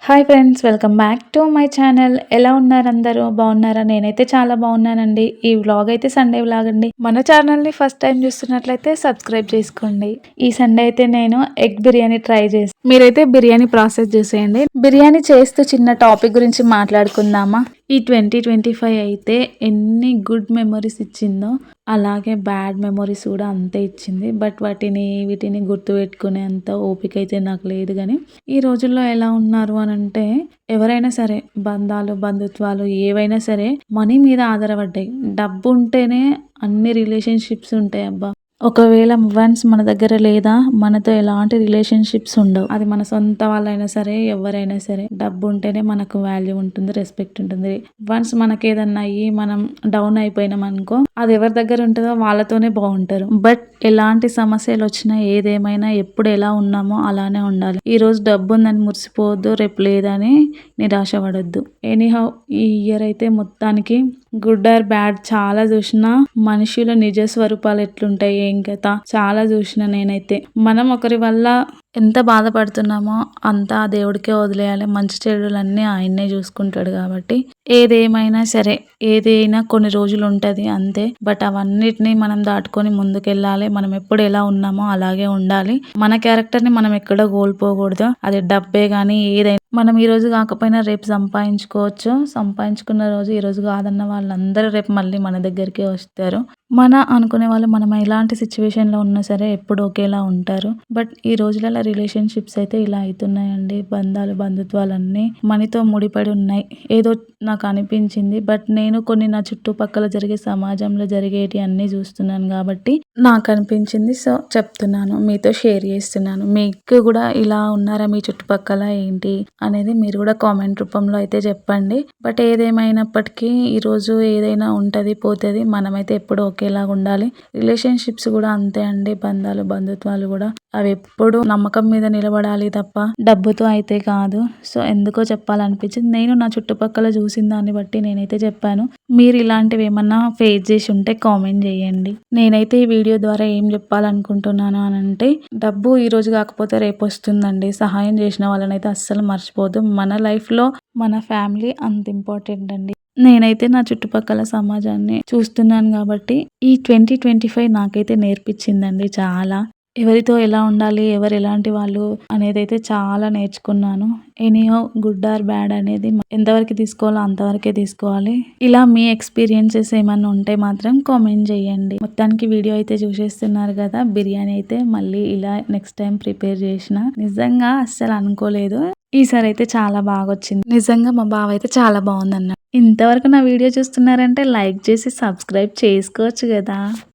Hi friends, welcome back to my channel. ఎలా ఉన్నారు అందరూ? బాగున్నారా? నేనైతే చాలా బాగున్నానండి. ఈ వ్లాగ్ అయితే సండే వ్లాగ్ అండి. మన ఛానల్ని ఫస్ట్ టైం చూస్తున్నట్లయితే సబ్స్క్రైబ్ చేసుకోండి. ఈ సండే అయితే నేను ఎగ్ బిర్యానీ ట్రై చేసి, మీరైతే బిర్యానీ ప్రాసెస్ చేసేయండి. బిర్యానీ చేస్తూ చిన్న టాపిక్ గురించి మాట్లాడుకుందామా? ఈ 2025 అయితే ఎన్ని గుడ్ మెమరీస్ ఇచ్చిందో అలాగే బ్యాడ్ మెమరీస్ కూడా అంతే ఇచ్చింది. బట్ వీటిని గుర్తుపెట్టుకునేంత ఓపిక అయితే నాకు లేదు. కానీ ఈ రోజుల్లో ఎలా ఉన్నారు అని అంటే, ఎవరైనా సరే బంధుత్వాలు ఏవైనా సరే మనీ మీద ఆధారపడ్డాయి. డబ్బు ఉంటేనే అన్ని రిలేషన్షిప్స్ ఉంటాయి అబ్బా. ఒకవేళ వన్స్ మన దగ్గర లేదా, మనతో ఎలాంటి రిలేషన్షిప్స్ ఉండవు. అది మన సొంత వాళ్ళైనా సరే, ఎవరైనా సరే, డబ్బు ఉంటేనే మనకు వాల్యూ ఉంటుంది, రెస్పెక్ట్ ఉంటుంది. వన్స్ మనకి ఏదన్నా అయ్యి మనం డౌన్ అయిపోయినాం అనుకో, అది ఎవరి దగ్గర ఉంటుందో వాళ్ళతోనే బాగుంటారు. బట్ ఎలాంటి సమస్యలు వచ్చినా, ఏదేమైనా, ఎప్పుడు ఎలా ఉన్నామో అలానే ఉండాలి. ఈ రోజు డబ్బు ఉందని మురిసిపోవద్దు, రేపు లేదని నిరాశ పడొద్దు. ఎనీహౌ, ఈ ఇయర్ అయితే మొత్తానికి గుడ్ ఆర్ బ్యాడ్ చాలా చూసినా, మనుషుల నిజ స్వరూపాలు ఎట్లుంటాయి, ఏం కథ చాలా చూసిన నేనైతే. మనం ఒకరి వల్ల ఎంత బాధపడుతున్నామో అంతా ఆ దేవుడికే వదిలేయాలి. మంచి చెడులన్నీ ఆయన్నే చూసుకుంటాడు కాబట్టి ఏదేమైనా సరే, ఏదైనా కొన్ని రోజులు ఉంటుంది అంతే. బట్ అవన్నిటిని మనం దాటుకొని ముందుకెళ్ళాలి. మనం ఎప్పుడు ఎలా ఉన్నామో అలాగే ఉండాలి. మన క్యారెక్టర్ని మనం ఎక్కడ కోల్పోకూడదు. అది డబ్బే కానీ ఏదైనా మనం ఈ రోజు కాకపోయినా రేపు సంపాదించుకోవచ్చు. సంపాదించుకున్న రోజు ఈ రోజు కాదన్న వాళ్ళందరూ రేపు మళ్ళీ మన దగ్గరికే వస్తారు. మన అనుకునే వాళ్ళు మనం ఎలాంటి సిచ్యువేషన్లో ఉన్నా సరే ఎప్పుడు ఒకేలా ఉంటారు. బట్ ఈ రోజులలో రిలేషన్షిప్స్ అయితే ఇలా అవుతున్నాయండి. బంధుత్వాలన్నీ మనీతో ముడిపడి ఉన్నాయి. ఏదో నాకు అనిపించింది. బట్ నేను కొన్ని నా చుట్టుపక్కల జరిగే సమాజంలో జరిగేటి అన్నీ చూస్తున్నాను కాబట్టి నాకు అనిపించింది. సో చెప్తున్నాను, మీతో షేర్ చేస్తున్నాను. మీకు కూడా ఇలా ఉన్నారా మీ చుట్టుపక్కల ఏంటి అనేది మీరు కూడా కామెంట్ రూపంలో అయితే చెప్పండి. బట్ ఏదేమైనప్పటికీ ఈరోజు ఏదైనా ఉంటుంది, పోతుంది. మనమైతే ఎప్పుడు ఒకేలాగా ఉండాలి. రిలేషన్షిప్స్ కూడా అంతే అండి. బంధుత్వాలు కూడా అవి ఎప్పుడు నమ్మకం మీద నిలబడాలి తప్ప డబ్బుతో అయితే కాదు. సో ఎందుకో చెప్పాలనిపించింది. నేను నా చుట్టుపక్కల చూసిన దాన్ని బట్టి నేనైతే చెప్పాను. మీరు ఇలాంటివి ఏమన్నా ఫేస్ చేసి ఉంటే కామెంట్ చేయండి. నేనైతే ఈ వీడియో ద్వారా ఏం చెప్పాలనుకుంటున్నాను అని అంటే, డబ్బు ఈ రోజు కాకపోతే రేపు వస్తుందండి. సహాయం చేసిన వాళ్ళనైతే అస్సలు మర్చిపోదు. మన లైఫ్లో మన ఫ్యామిలీ అంత ఇంపార్టెంట్ అండి. నేనైతే నా చుట్టుపక్కల సమాజాన్ని చూస్తున్నాను కాబట్టి ఈ 2025 నాకైతే నేర్పించిందండి చాలా. ఎవరితో ఎలా ఉండాలి, ఎవరు ఎలాంటి వాళ్ళు అనేది అయితే చాలా నేర్చుకున్నాను. ఎనీహౌ, గుడ్ ఆర్ బ్యాడ్ అనేది ఎంతవరకు తీసుకోవాలో అంతవరకే తీసుకోవాలి. ఇలా మీ ఎక్స్పీరియన్సెస్ ఏమన్నా ఉంటే మాత్రం కామెంట్ చేయండి. మొత్తానికి వీడియో అయితే చూసేస్తున్నారు కదా. బిర్యానీ అయితే మళ్ళీ ఇలా నెక్స్ట్ టైం ప్రిపేర్ చేసిన. నిజంగా అస్సలు అనుకోలేదు. ఈసారి అయితే చాలా బాగా వచ్చింది. నిజంగా మా బావ అయితే చాలా బాగుందన్న. ఇంతవరకు నా వీడియో చూస్తున్నారంటే లైక్ చేసి సబ్స్క్రైబ్ చేసుకోవచ్చు కదా.